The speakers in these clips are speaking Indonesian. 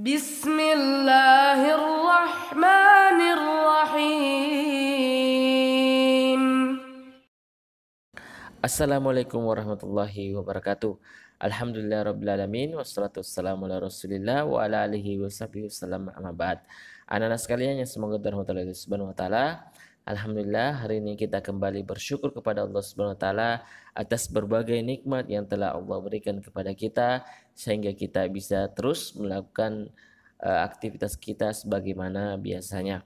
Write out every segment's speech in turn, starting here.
Bismillahirrahmanirrahim. Assalamualaikum warahmatullahi wabarakatuh. Alhamdulillahirrabbilalamin. Wassalatu wassalamu ala rasulillah wa ala alihi wa sahbihi wasallam amma ba'd. Anak-anak sekalian yang semoga dirahmati Allah subhanahu wa ta'ala, alhamdulillah hari ini kita kembali bersyukur kepada Allah subhanahu wa ta'ala atas berbagai nikmat yang telah Allah berikan kepada kita sehingga kita bisa terus melakukan aktivitas kita sebagaimana biasanya.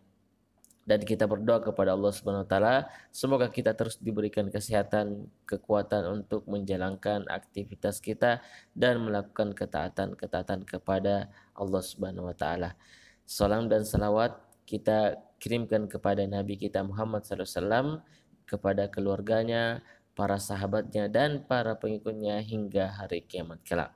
Dan kita berdoa kepada Allah Subhanahu wa taala semoga kita terus diberikan kesehatan, kekuatan untuk menjalankan aktivitas kita dan melakukan ketaatan kepada Allah Subhanahu wa taala. Salam dan salawat kita kirimkan kepada Nabi kita Muhammad SAW, kepada keluarganya, para sahabatnya dan para pengikutnya hingga hari kiamat kelak.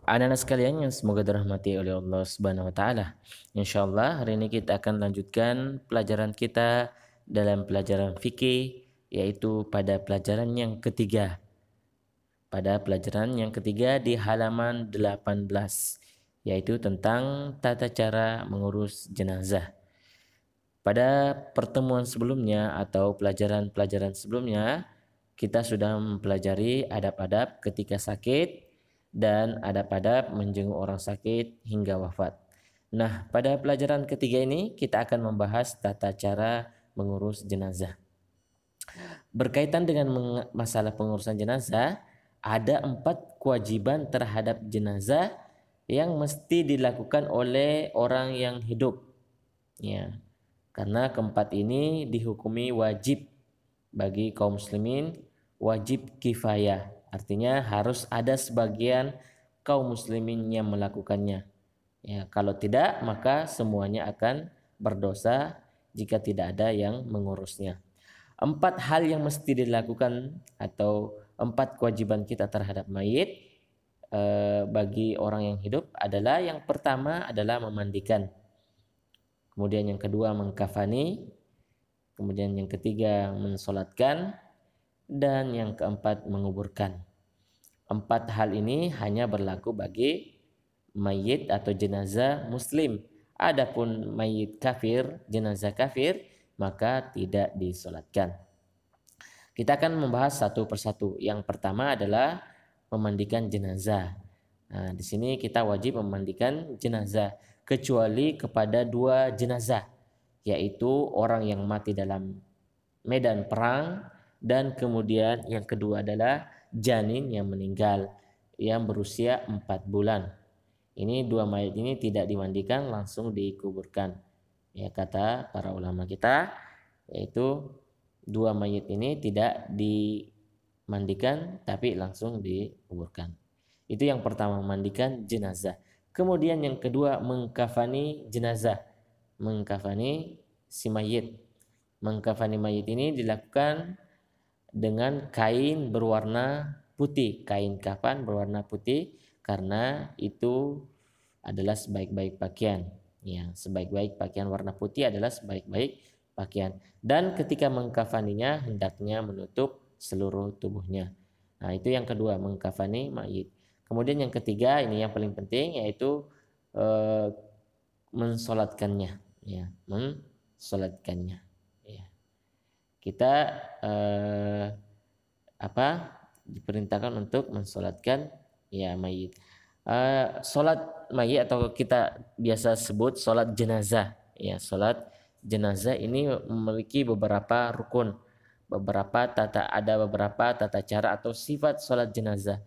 Anak-anak sekalian yang semoga dirahmati oleh Allah Subhanahu wa taala. Insyaallah hari ini kita akan lanjutkan pelajaran kita dalam pelajaran fikih, yaitu pada pelajaran yang ketiga. Pada pelajaran yang ketiga di halaman 18, yaitu tentang tata cara mengurus jenazah. Pada pertemuan sebelumnya atau pelajaran-pelajaran sebelumnya, kita sudah mempelajari adab-adab ketika sakit dan adab-adab menjenguk orang sakit hingga wafat. Nah, pada pelajaran ketiga ini kita akan membahas tata cara mengurus jenazah. Berkaitan dengan masalah pengurusan jenazah, ada 4 kewajiban terhadap jenazah yang mesti dilakukan oleh orang yang hidup. Ya, karena keempat ini dihukumi wajib bagi kaum muslimin, wajib kifayah. Artinya harus ada sebagian kaum muslimin yang melakukannya. Ya, kalau tidak maka semuanya akan berdosa jika tidak ada yang mengurusnya. 4 hal yang mesti dilakukan atau 4 kewajiban kita terhadap mayit bagi orang yang hidup adalah, yang pertama adalah memandikan. Kemudian yang kedua mengkafani. Kemudian yang ketiga mensolatkan. Dan yang keempat menguburkan. 4 hal ini hanya berlaku bagi mayit atau jenazah muslim. Adapun mayit kafir, jenazah kafir, maka tidak disolatkan. Kita akan membahas satu persatu. Yang pertama adalah memandikan jenazah. Nah, di sini kita wajib memandikan jenazah kecuali kepada 2 jenazah, yaitu orang yang mati dalam medan perang, dan kemudian yang kedua adalah janin yang meninggal yang berusia 4 bulan. Ini 2 mayat ini tidak dimandikan, langsung dikuburkan. Ya, kata para ulama kita, yaitu 2 mayat ini tidak dimandikan tapi langsung dikuburkan. Itu yang pertama, memandikan jenazah. Kemudian yang kedua mengkafani jenazah, mengkafani si mayit. Mengkafani mayit ini dilakukan dengan kain berwarna putih, kain kafan berwarna putih, karena itu adalah sebaik-baik pakaian. Ya, sebaik-baik pakaian warna putih adalah sebaik-baik pakaian. Dan ketika mengkafaninya hendaknya menutup seluruh tubuhnya. Nah, itu yang kedua, mengkafani mayit. Kemudian yang ketiga, ini yang paling penting, yaitu mensolatkannya. Ya, mensolatkannya. Kita diperintahkan untuk mensolatkan ya mayit. Solat mayit atau kita biasa sebut solat jenazah. Ya, solat jenazah ini memiliki beberapa rukun, ada beberapa tata cara atau sifat solat jenazah.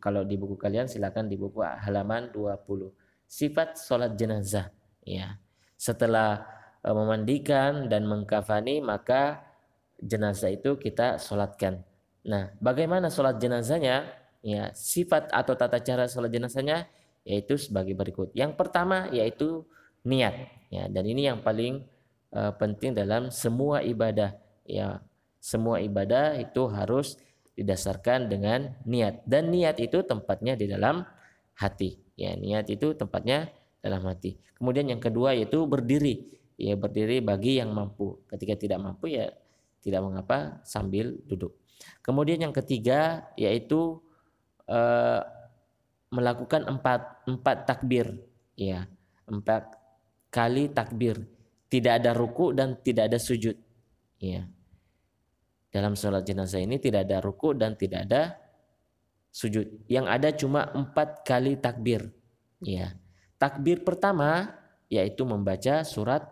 Kalau di buku kalian silakan di buku halaman 20. Sifat solat jenazah. Ya, setelah memandikan dan mengkafani, maka jenazah itu kita solatkan. Nah, bagaimana solat jenazahnya? Ya, sifat atau tata cara solat jenazahnya yaitu sebagai berikut. Yang pertama yaitu niat. Ya, dan ini yang paling penting dalam semua ibadah. Ya, semua ibadah itu harus didasarkan dengan niat. Dan niat itu tempatnya di dalam hati. Ya, niat itu tempatnya dalam hati. Kemudian yang kedua yaitu berdiri. Ya, berdiri bagi yang mampu. Ketika tidak mampu ya tidak mengapa sambil duduk. Kemudian yang ketiga yaitu melakukan empat takbir, ya, 4 kali takbir, tidak ada ruku dan tidak ada sujud, ya. Dalam sholat jenazah ini tidak ada ruku dan tidak ada sujud. Yang ada cuma 4 kali takbir, ya. Takbir pertama yaitu membaca surat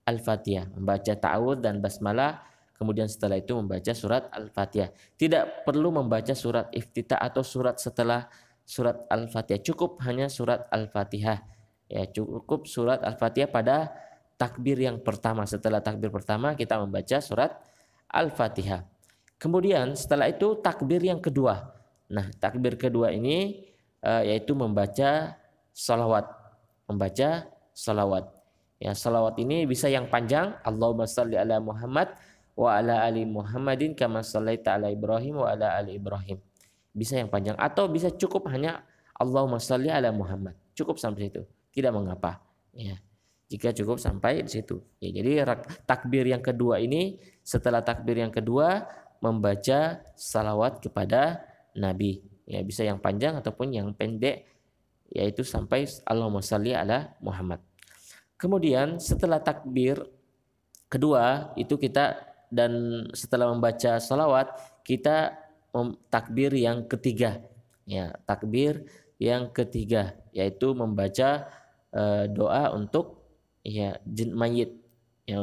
Al-Fatihah, membaca ta'awudz dan basmalah, kemudian setelah itu membaca surat Al-Fatihah. Tidak perlu membaca surat Iftitah atau surat setelah surat Al-Fatihah, cukup hanya surat Al-Fatihah. Ya, cukup surat Al-Fatihah pada takbir yang pertama. Setelah takbir pertama kita membaca surat Al-Fatihah. Kemudian setelah itu takbir yang kedua. Nah, takbir kedua ini yaitu membaca salawat. Membaca salawat. Ya, salawat ini bisa yang panjang, Allahumma shalli ala Muhammad wa ala ali Muhammadin kama shallaita ala Ibrahim wa ala ali Ibrahim. Bisa yang panjang atau bisa cukup hanya Allahumma shalli ala Muhammad. Cukup sampai situ, tidak mengapa. Ya, jika cukup sampai di situ. Ya, jadi takbir yang kedua ini, setelah takbir yang kedua membaca salawat kepada Nabi. Ya, bisa yang panjang ataupun yang pendek, yaitu sampai Allahumma shalli ala Muhammad. Kemudian setelah takbir kedua itu kita, dan setelah membaca salawat kita takbir yang ketiga, ya, takbir yang ketiga yaitu membaca doa untuk, ya, mayit, ya,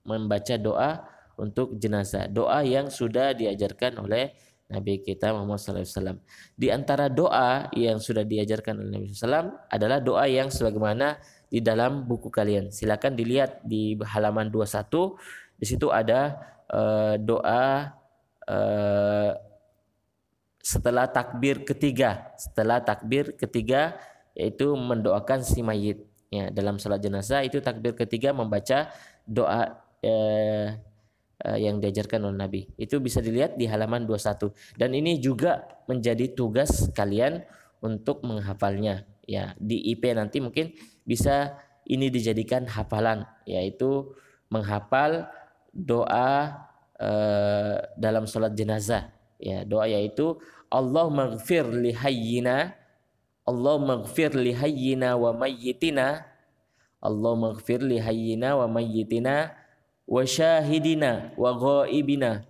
membaca doa untuk jenazah, doa yang sudah diajarkan oleh Nabi kita Muhammad SAW. Di antara doa yang sudah diajarkan oleh Nabi SAW adalah doa yang sebagaimana di dalam buku kalian. Silakan dilihat di halaman 21. Di situ ada doa setelah takbir ketiga. Setelah takbir ketiga yaitu mendoakan si mayit. Ya, dalam salat jenazah itu takbir ketiga membaca doa yang diajarkan oleh Nabi. Itu bisa dilihat di halaman 21. Dan ini juga menjadi tugas kalian untuk menghafalnya. Ya, di IP nanti mungkin bisa ini dijadikan hafalan, yaitu menghafal doa dalam sholat jenazah. Ya, doa yaitu Allahumma ighfir li hayyina, Allahumma ighfir li hayyina wa mayyitina, Allahumma ighfir li hayyina wa mayyitina wa syahidina wa ghaibina,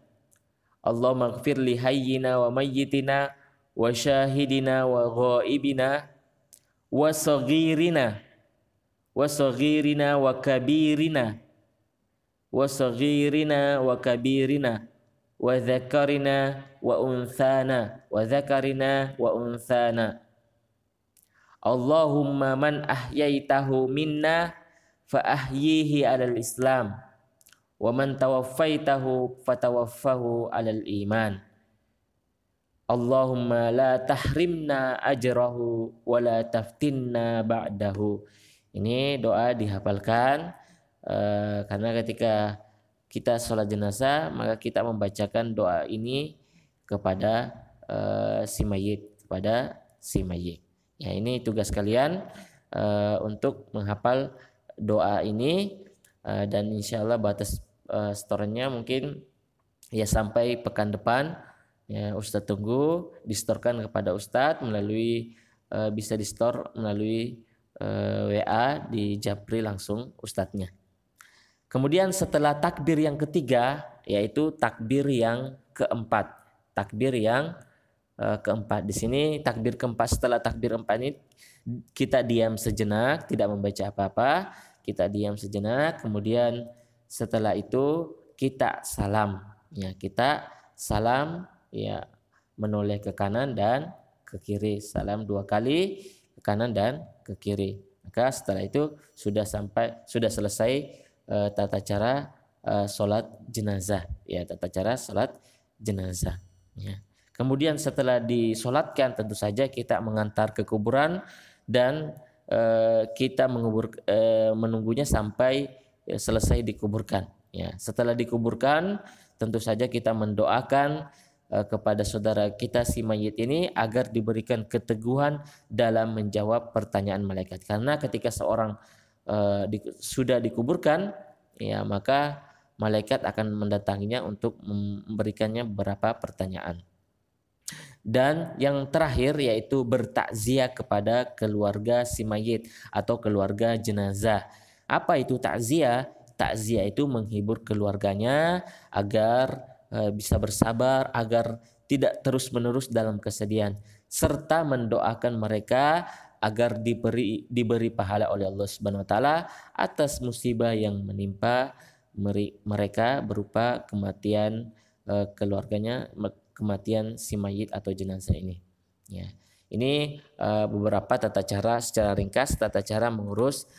Allahumma ighfir li hayyina wa mayyitina wa syahidina wa ghaibina wa saghirina wa kabirina wa saghirina wa kabirina wa dzakarina wa unthana Allahumma man ahyaitahu minna fa ahyihi alal Islam wa man tawaffaitahu fatawaffahu alal iman. Allahumma la tahrimna ajrahu wa la taftinna ba'dahu. Ini doa dihafalkan karena ketika kita sholat jenazah maka kita membacakan doa ini kepada si mayit, kepada si mayit. Ya, ini tugas kalian untuk menghafal doa ini dan insya Allah batas storenya mungkin ya sampai pekan depan. Ya, Ustadz tunggu distorkan kepada Ustadz melalui bisa distor melalui WA di Japri langsung Ustadznya. Kemudian setelah takbir yang ketiga yaitu takbir yang keempat. Takbir yang keempat. Di sini takbir keempat, setelah takbir keempat ini kita diam sejenak, tidak membaca apa-apa, kita diam sejenak, kemudian setelah itu kita salam. Ya, kita salam, ya, menoleh ke kanan dan ke kiri, salam 2 kali ke kanan dan ke kiri. Maka setelah itu sudah selesai tata cara sholat jenazah, ya, tata cara sholat jenazah. Ya. Kemudian setelah disolatkan tentu saja kita mengantar ke kuburan dan kita menunggunya sampai selesai dikuburkan. Ya. Setelah dikuburkan tentu saja kita mendoakan kepada saudara kita si mayit ini agar diberikan keteguhan dalam menjawab pertanyaan malaikat. Karena ketika seorang sudah dikuburkan, ya, maka malaikat akan mendatanginya untuk memberikannya beberapa pertanyaan. Dan yang terakhir yaitu bertakziah kepada keluarga si mayit atau keluarga jenazah. Apa itu takziah? Takziah itu menghibur keluarganya agar bisa bersabar, agar tidak terus-menerus dalam kesedihan, serta mendoakan mereka agar diberi pahala oleh Allah Subhanahu wa taala atas musibah yang menimpa mereka berupa kematian keluarganya, kematian si mayit atau jenazah ini. Ya, ini beberapa tata cara secara ringkas, tata cara mengurus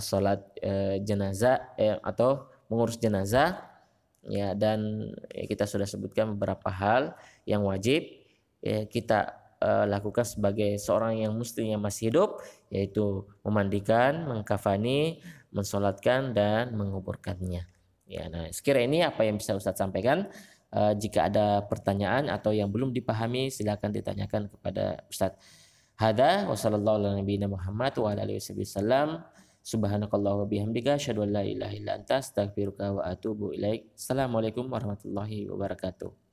sholat jenazah atau mengurus jenazah. Ya, dan kita sudah sebutkan beberapa hal yang wajib kita lakukan sebagai seorang yang muslim yang masih hidup, yaitu memandikan, mengkafani, mensolatkan, dan menguburkannya. Ya, nah sekira ini apa yang bisa Ustadz sampaikan. Jika ada pertanyaan atau yang belum dipahami, silakan ditanyakan kepada Ustadz. Hada wa sallallahu ala nabiyina Muhammad wa ala alihi wasallam. Subhanakallah wa bihamdika asyhadu an la ilaha illa anta astaghfiruka wa atubu ilaik. Assalamualaikum warahmatullahi wabarakatuh.